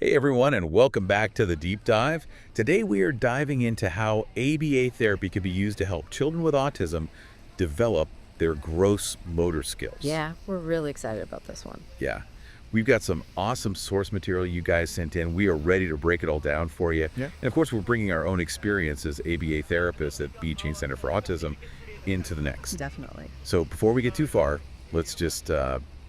Hey everyone, and welcome back to the Deep Dive. Today we are diving into how ABA therapy can be used to help children with autism develop their gross motor skills. Yeah, we're really excited about this one. Yeah. We've got some awesome source material you guys sent in. We are ready to break it all down for you. Yeah. And of course, we're bringing our own experience as ABA therapists at Bechange Center for Autism into the next. Definitely. So before we get too far, let's just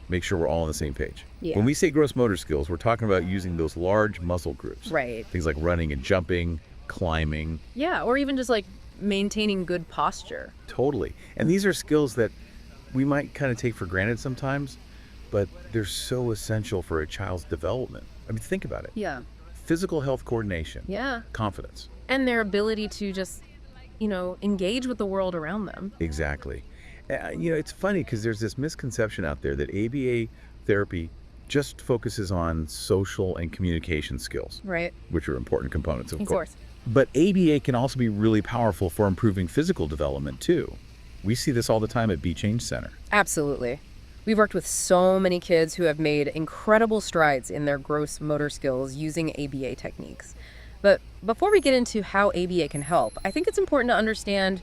make sure we're all on the same page. Yeah. When we say gross motor skills, we're talking about using those large muscle groups. Right. Things like running and jumping, climbing. Yeah, or even just like maintaining good posture. Totally. And these are skills that we might kind of take for granted sometimes, but they're so essential for a child's development. I mean, think about it. Yeah. Physical health coordination. Yeah. Confidence. And their ability to just, engage with the world around them. Exactly. It's funny because there's this misconception out there that ABA therapy just focuses on social and communication skills, Right. which are important components, Of course. But ABA can also be really powerful for improving physical development, too. We see this all the time at Bechange Center. Absolutely. We've worked with so many kids who have made incredible strides in their gross motor skills using ABA techniques. But before we get into how ABA can help, I think it's important to understand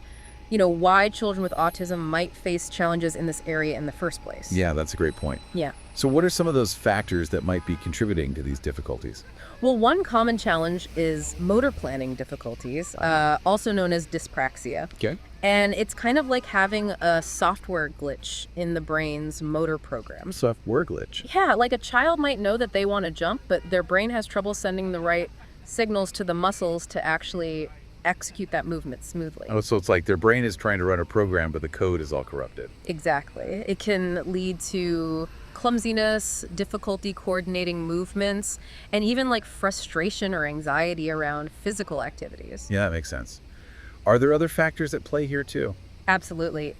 why children with autism might face challenges in this area in the first place. Yeah, that's a great point. Yeah. So what are some of those factors that might be contributing to these difficulties? Well, one common challenge is motor planning difficulties, also known as dyspraxia. Okay. And it's kind of like having a software glitch in the brain's motor programs. Software glitch. Yeah, like a child might know that they want to jump, but their brain has trouble sending the right signals to the muscles to actually execute that movement smoothly. Oh, so it's like their brain is trying to run a program, but the code is all corrupted. Exactly. It can lead to clumsiness, difficulty coordinating movements, and even like frustration or anxiety around physical activities. Yeah, that makes sense. Are there other factors at play here, too? Absolutely.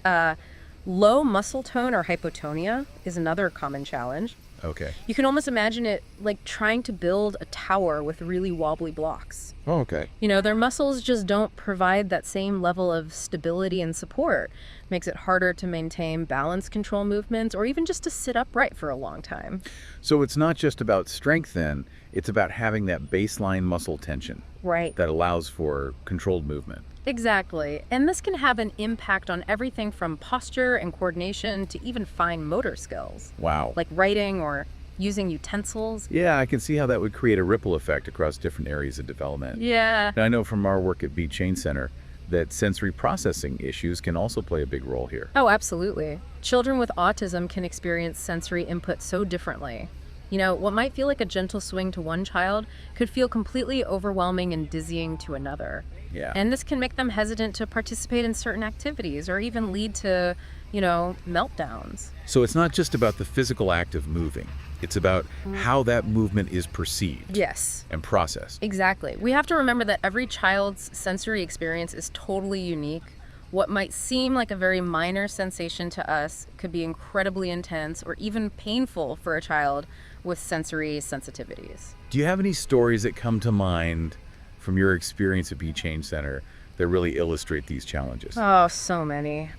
Low muscle tone or hypotonia is another common challenge. Okay. You can almost imagine it like trying to build a tower with really wobbly blocks. Oh, okay. Their muscles just don't provide that same level of stability and support. Makes it harder to maintain balance control movements or even just to sit upright for a long time. So it's not just about strength then, it's about having that baseline muscle tension Right. that allows for controlled movement. Exactly. And this can have an impact on everything from posture and coordination to even fine motor skills, Wow. like writing or using utensils. Yeah, I can see how that would create a ripple effect across different areas of development. Yeah. And I know from our work at Bechange Center that sensory processing issues can also play a big role here. Oh, absolutely. Children with autism can experience sensory input so differently. What might feel like a gentle swing to one child could feel completely overwhelming and dizzying to another. Yeah. And this can make them hesitant to participate in certain activities or even lead to, meltdowns. So it's not just about the physical act of moving. It's about how that movement is perceived Yes. and processed. Exactly. We have to remember that every child's sensory experience is totally unique. What might seem like a very minor sensation to us could be incredibly intense or even painful for a child with sensory sensitivities. Do you have any stories that come to mind from your experience at Bechange Center that really illustrate these challenges? Oh, so many.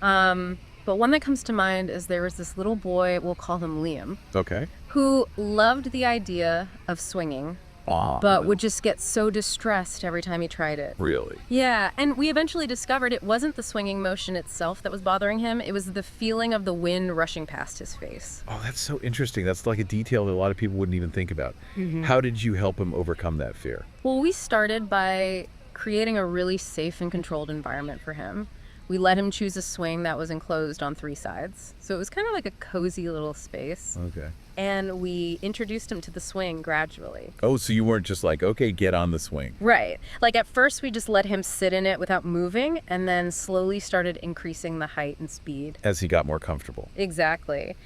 But one that comes to mind is there was this little boy, we'll call him Liam, Okay. who loved the idea of swinging, but would just get so distressed every time he tried it. Really? Yeah, and we eventually discovered it wasn't the swinging motion itself that was bothering him. It was the feeling of the wind rushing past his face. Oh, that's so interesting. That's like a detail that a lot of people wouldn't even think about. How did you help him overcome that fear? Well, we started by creating a really safe and controlled environment for him. We let him choose a swing that was enclosed on 3 sides. So it was kind of like a cozy little space. Okay. And we introduced him to the swing gradually. Oh, so you weren't just like, okay, get on the swing. Right. Like at first we just let him sit in it without moving and then slowly started increasing the height and speed. As he got more comfortable. Exactly.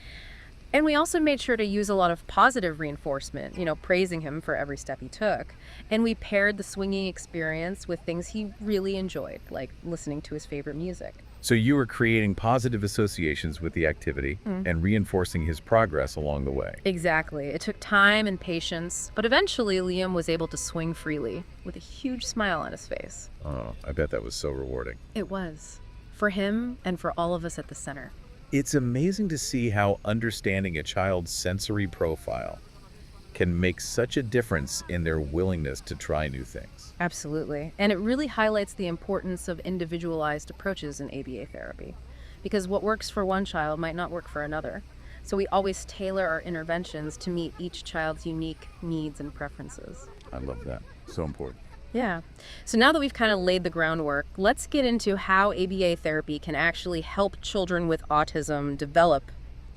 And we also made sure to use a lot of positive reinforcement, praising him for every step he took. And we paired the swinging experience with things he really enjoyed, like listening to his favorite music. So you were creating positive associations with the activity and reinforcing his progress along the way. Exactly. It took time and patience, but eventually Liam was able to swing freely with a huge smile on his face. Oh, I bet that was so rewarding. It was. For him and for all of us at the center. It's amazing to see how understanding a child's sensory profile can make such a difference in their willingness to try new things. Absolutely. And it really highlights the importance of individualized approaches in ABA therapy, because what works for one child might not work for another. So we always tailor our interventions to meet each child's unique needs and preferences. I love that. So important. Yeah. So now that we've kind of laid the groundwork, let's get into how ABA therapy can actually help children with autism develop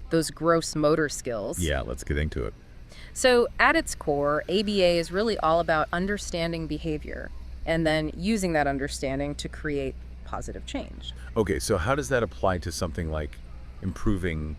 those gross motor skills. Yeah, let's get into it. So at its core, ABA is really all about understanding behavior and then using that understanding to create positive change. Okay, so how does that apply to something like improving,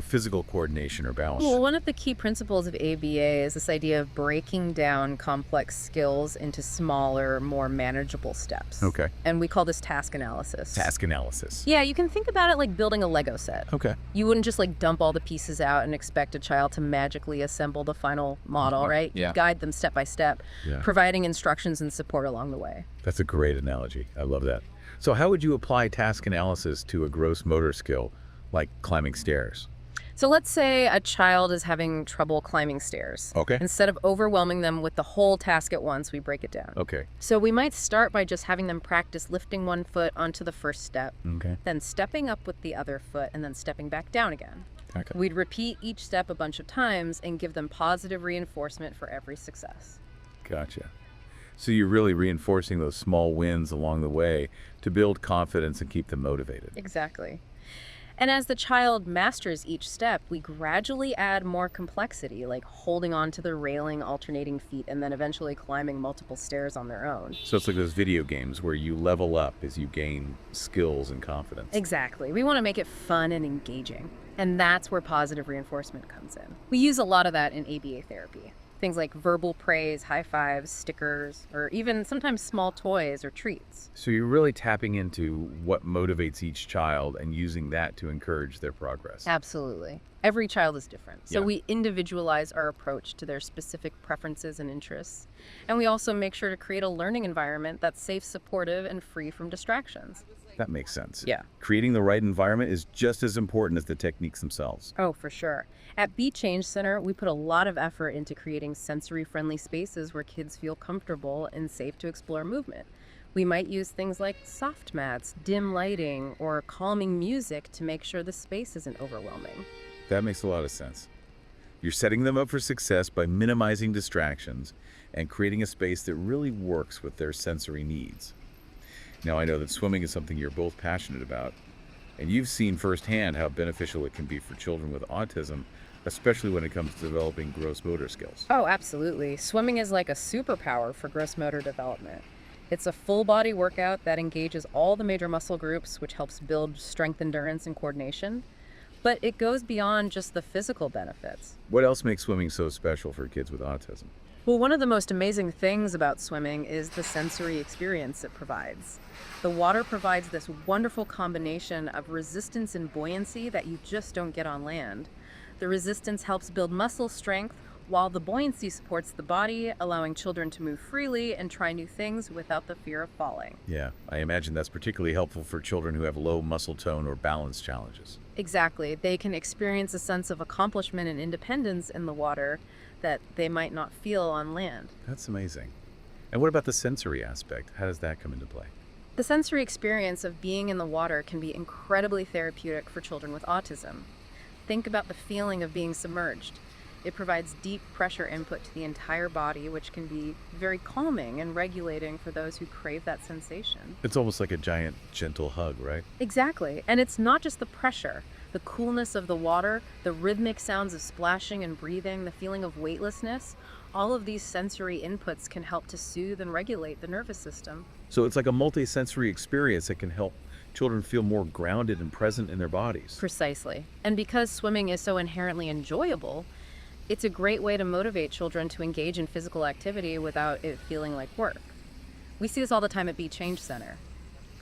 physical coordination or balance? Well, one of the key principles of ABA is this idea of breaking down complex skills into smaller, more manageable steps. Okay. And we call this task analysis. Task analysis. Yeah, you can think about it like building a Lego set. Okay. You wouldn't just like dump all the pieces out and expect a child to magically assemble the final model, right? Yeah. You guide them step by step, Yeah. providing instructions and support along the way. That's a great analogy. I love that. So how would you apply task analysis to a gross motor skill like climbing stairs? So let's say a child is having trouble climbing stairs. Okay. Instead of overwhelming them with the whole task at once, we break it down. Okay. So we might start by just having them practice lifting one foot onto the first step, Okay. then stepping up with the other foot, and then stepping back down again. Okay. We'd repeat each step a bunch of times and give them positive reinforcement for every success. Gotcha. So you're really reinforcing those small wins along the way to build confidence and keep them motivated. Exactly. And as the child masters each step, we gradually add more complexity, like holding on to the railing, alternating feet, and then eventually climbing multiple stairs on their own. So it's like those video games where you level up as you gain skills and confidence. Exactly. We want to make it fun and engaging. And that's where positive reinforcement comes in. We use a lot of that in ABA therapy. Things like verbal praise, high fives, stickers, or even sometimes small toys or treats. So you're really tapping into what motivates each child and using that to encourage their progress. Absolutely. Every child is different. So Yeah. we individualize our approach to their specific preferences and interests. And we also make sure to create a learning environment that's safe, supportive, and free from distractions. That makes sense. Yeah. Creating the right environment is just as important as the techniques themselves. Oh, for sure. At Bechange Center, we put a lot of effort into creating sensory-friendly spaces where kids feel comfortable and safe to explore movement. We might use things like soft mats, dim lighting, or calming music to make sure the space isn't overwhelming. That makes a lot of sense. You're setting them up for success by minimizing distractions and creating a space that really works with their sensory needs. Now, I know that swimming is something you're both passionate about, and you've seen firsthand how beneficial it can be for children with autism, especially when it comes to developing gross motor skills. Oh, absolutely. Swimming is like a superpower for gross motor development. It's a full body workout that engages all the major muscle groups, which helps build strength, endurance, and coordination. But it goes beyond just the physical benefits. What else makes swimming so special for kids with autism? Well, one of the most amazing things about swimming is the sensory experience it provides. The water provides this wonderful combination of resistance and buoyancy that you just don't get on land. The resistance helps build muscle strength, while the buoyancy supports the body, allowing children to move freely and try new things without the fear of falling. Yeah, I imagine that's particularly helpful for children who have low muscle tone or balance challenges. Exactly. They can experience a sense of accomplishment and independence in the water that they might not feel on land. That's amazing. And what about the sensory aspect? How does that come into play? The sensory experience of being in the water can be incredibly therapeutic for children with autism. Think about the feeling of being submerged. It provides deep pressure input to the entire body, which can be very calming and regulating for those who crave that sensation. It's almost like a giant, gentle hug, right? Exactly. And it's not just the pressure. The coolness of the water, the rhythmic sounds of splashing and breathing, the feeling of weightlessness, all of these sensory inputs can help to soothe and regulate the nervous system. So it's like a multi-sensory experience that can help children feel more grounded and present in their bodies. Precisely. And because swimming is so inherently enjoyable, it's a great way to motivate children to engage in physical activity without it feeling like work. We see this all the time at Bechange Center.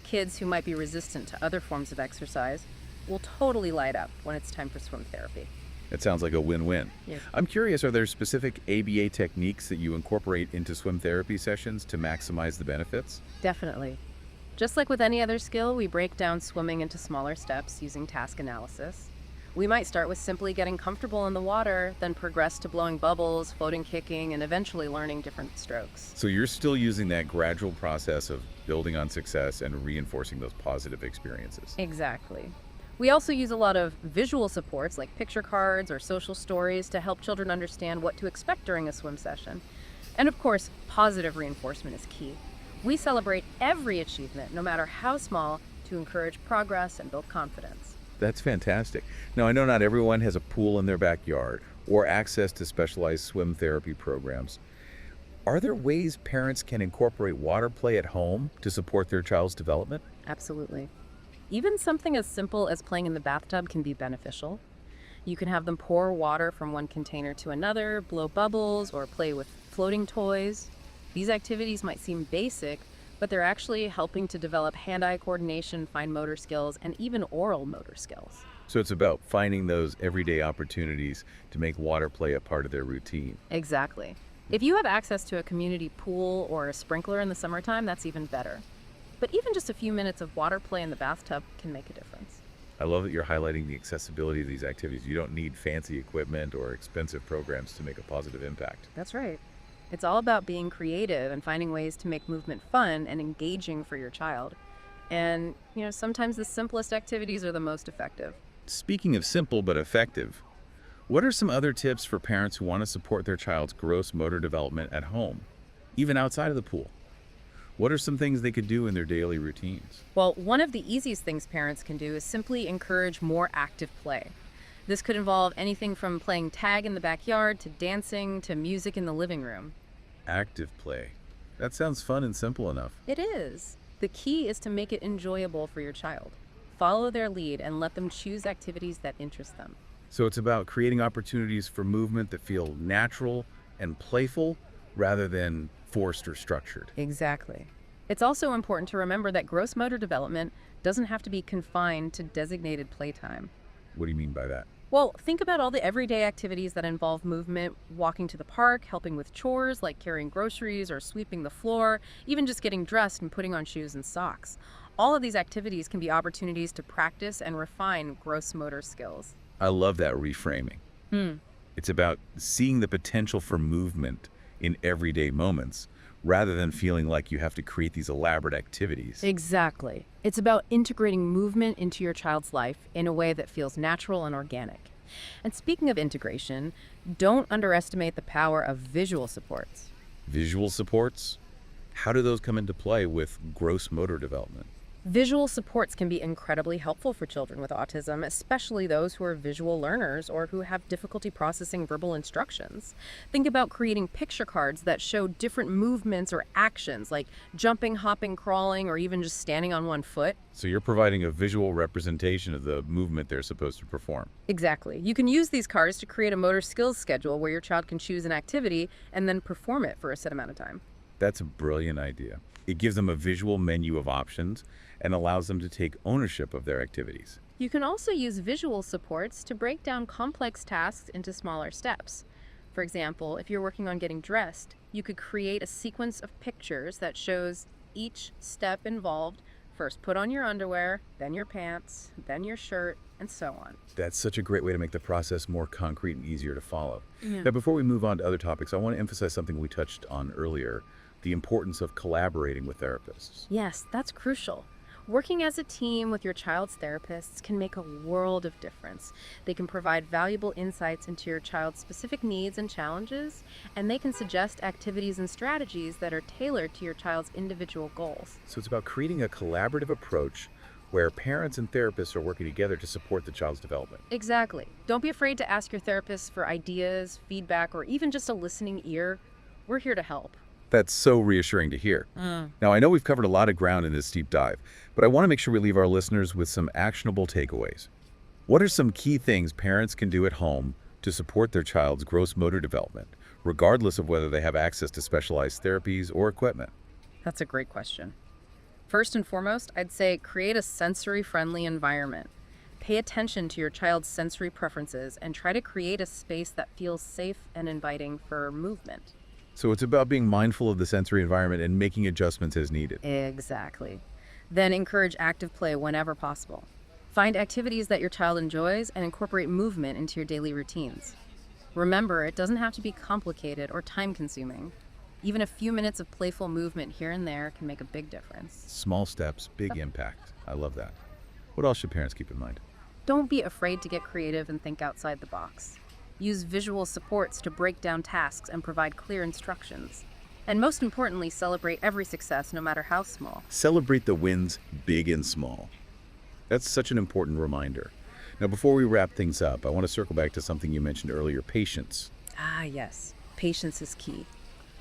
Kids who might be resistant to other forms of exercise will totally light up when it's time for swim therapy. It sounds like a win-win. Yeah. I'm curious, are there specific ABA techniques that you incorporate into swim therapy sessions to maximize the benefits? Definitely. Just like with any other skill, we break down swimming into smaller steps using task analysis. We might start with simply getting comfortable in the water, then progress to blowing bubbles, floating, kicking, and eventually learning different strokes. So you're still using that gradual process of building on success and reinforcing those positive experiences. Exactly. We also use a lot of visual supports like picture cards or social stories to help children understand what to expect during a swim session. And of course, positive reinforcement is key. We celebrate every achievement, no matter how small, to encourage progress and build confidence. That's fantastic. Now, I know not everyone has a pool in their backyard or access to specialized swim therapy programs. Are there ways parents can incorporate water play at home to support their child's development? Absolutely. Even something as simple as playing in the bathtub can be beneficial. You can have them pour water from one container to another, blow bubbles, or play with floating toys. These activities might seem basic, but they're actually helping to develop hand-eye coordination, fine motor skills, and even oral motor skills. So it's about finding those everyday opportunities to make water play a part of their routine. Exactly. If you have access to a community pool or a sprinkler in the summertime, that's even better. But even just a few minutes of water play in the bathtub can make a difference. I love that you're highlighting the accessibility of these activities. You don't need fancy equipment or expensive programs to make a positive impact. That's right. It's all about being creative and finding ways to make movement fun and engaging for your child. And, sometimes the simplest activities are the most effective. Speaking of simple but effective, what are some other tips for parents who want to support their child's gross motor development at home, even outside of the pool? What are some things they could do in their daily routines? Well, one of the easiest things parents can do is simply encourage more active play. This could involve anything from playing tag in the backyard to dancing to music in the living room. Active play. That sounds fun and simple enough. It is. The key is to make it enjoyable for your child. Follow their lead and let them choose activities that interest them. So it's about creating opportunities for movement that feel natural and playful rather than forced or structured. Exactly. It's also important to remember that gross motor development doesn't have to be confined to designated playtime. What do you mean by that? Well, think about all the everyday activities that involve movement, walking to the park, helping with chores like carrying groceries or sweeping the floor, even just getting dressed and putting on shoes and socks. All of these activities can be opportunities to practice and refine gross motor skills. I love that reframing. It's about seeing the potential for movement in everyday moments rather than feeling like you have to create these elaborate activities. Exactly. It's about integrating movement into your child's life in a way that feels natural and organic. And speaking of integration, don't underestimate the power of visual supports. Visual supports? How do those come into play with gross motor development? Visual supports can be incredibly helpful for children with autism, especially those who are visual learners or who have difficulty processing verbal instructions. Think about creating picture cards that show different movements or actions, like jumping, hopping, crawling, or even just standing on one foot. So you're providing a visual representation of the movement they're supposed to perform. Exactly. You can use these cards to create a motor skills schedule where your child can choose an activity and then perform it for a set amount of time. That's a brilliant idea. It gives them a visual menu of options and allows them to take ownership of their activities. You can also use visual supports to break down complex tasks into smaller steps. For example, if you're working on getting dressed, you could create a sequence of pictures that shows each step involved. First, put on your underwear, then your pants, then your shirt, and so on. That's such a great way to make the process more concrete and easier to follow. Yeah. Now, before we move on to other topics, I want to emphasize something we touched on earlier, the importance of collaborating with therapists. Yes, that's crucial. Working as a team with your child's therapists can make a world of difference. They can provide valuable insights into your child's specific needs and challenges, and they can suggest activities and strategies that are tailored to your child's individual goals. So it's about creating a collaborative approach where parents and therapists are working together to support the child's development. Exactly. Don't be afraid to ask your therapist for ideas, feedback, or even just a listening ear. We're here to help. That's so reassuring to hear. Now, I know we've covered a lot of ground in this deep dive, but I want to make sure we leave our listeners with some actionable takeaways. What are some key things parents can do at home to support their child's gross motor development, regardless of whether they have access to specialized therapies or equipment? That's a great question. First and foremost, I'd say create a sensory-friendly environment. Pay attention to your child's sensory preferences and try to create a space that feels safe and inviting for movement. So it's about being mindful of the sensory environment and making adjustments as needed. Exactly. Then encourage active play whenever possible. Find activities that your child enjoys and incorporate movement into your daily routines. Remember, it doesn't have to be complicated or time-consuming. Even a few minutes of playful movement here and there can make a big difference. Small steps, big impact. I love that. What else should parents keep in mind? Don't be afraid to get creative and think outside the box. Use visual supports to break down tasks and provide clear instructions. And most importantly, celebrate every success, no matter how small. Celebrate the wins, big and small. That's such an important reminder. Now, before we wrap things up, I want to circle back to something you mentioned earlier, patience. Ah, yes. Patience is key.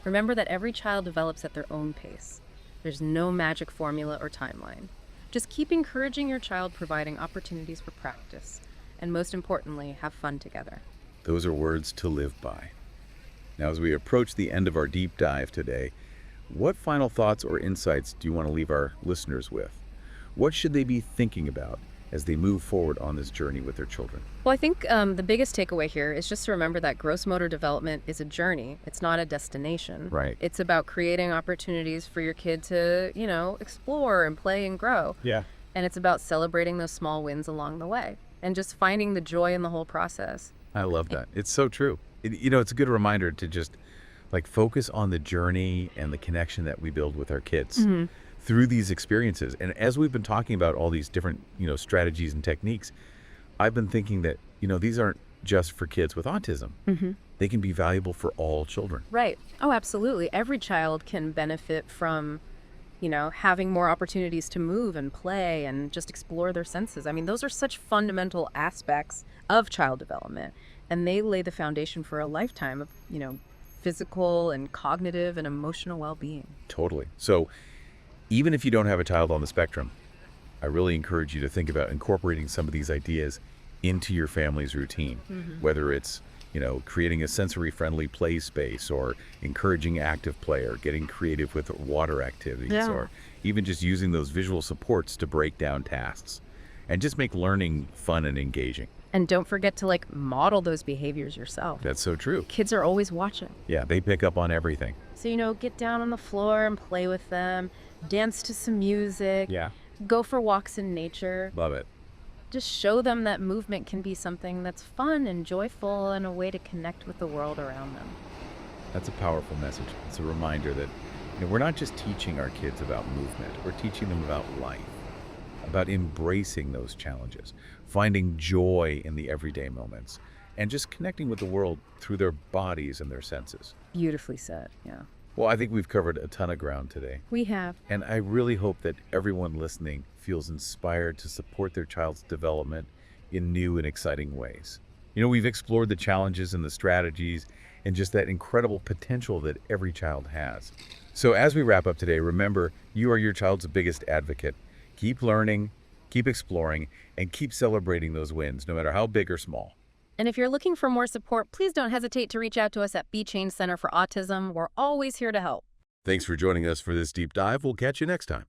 Remember that every child develops at their own pace. There's no magic formula or timeline. Just keep encouraging your child, providing opportunities for practice, and most importantly, have fun together. Those are words to live by. Now, as we approach the end of our deep dive today, what final thoughts or insights do you want to leave our listeners with? What should they be thinking about as they move forward on this journey with their children? Well, I think the biggest takeaway here is just to remember that gross motor development is a journey. It's not a destination. Right. It's about creating opportunities for your kid to, explore and play and grow. Yeah. And it's about celebrating those small wins along the way and just finding the joy in the whole process. I love that. It's so true. It's a good reminder to just focus on the journey and the connection that we build with our kids through these experiences. And as we've been talking about all these different, strategies and techniques, I've been thinking that, these aren't just for kids with autism. They can be valuable for all children. Right. Oh, absolutely. Every child can benefit from, having more opportunities to move and play and just explore their senses. I mean, those are such fundamental aspects of child development, and they lay the foundation for a lifetime of, physical and cognitive and emotional well-being. Totally. So even if you don't have a child on the spectrum, I really encourage you to think about incorporating some of these ideas into your family's routine, whether it's, creating a sensory-friendly play space or encouraging active play or getting creative with water activities or even just using those visual supports to break down tasks and just make learning fun and engaging. And don't forget to model those behaviors yourself. That's so true. Kids are always watching. Yeah, they pick up on everything. So, get down on the floor and play with them, dance to some music, Yeah. go for walks in nature. Love it. Just show them that movement can be something that's fun and joyful and a way to connect with the world around them. That's a powerful message. It's a reminder that we're not just teaching our kids about movement, we're teaching them about life, about embracing those challenges, finding joy in the everyday moments, and just connecting with the world through their bodies and their senses. Beautifully said, yeah. Well, I think we've covered a ton of ground today. We have. And I really hope that everyone listening feels inspired to support their child's development in new and exciting ways. We've explored the challenges and the strategies and just that incredible potential that every child has. So as we wrap up today, remember, you are your child's biggest advocate. Keep learning, keep exploring, and keep celebrating those wins, no matter how big or small. And if you're looking for more support, please don't hesitate to reach out to us at Bechange Center for Autism. We're always here to help. Thanks for joining us for this deep dive. We'll catch you next time.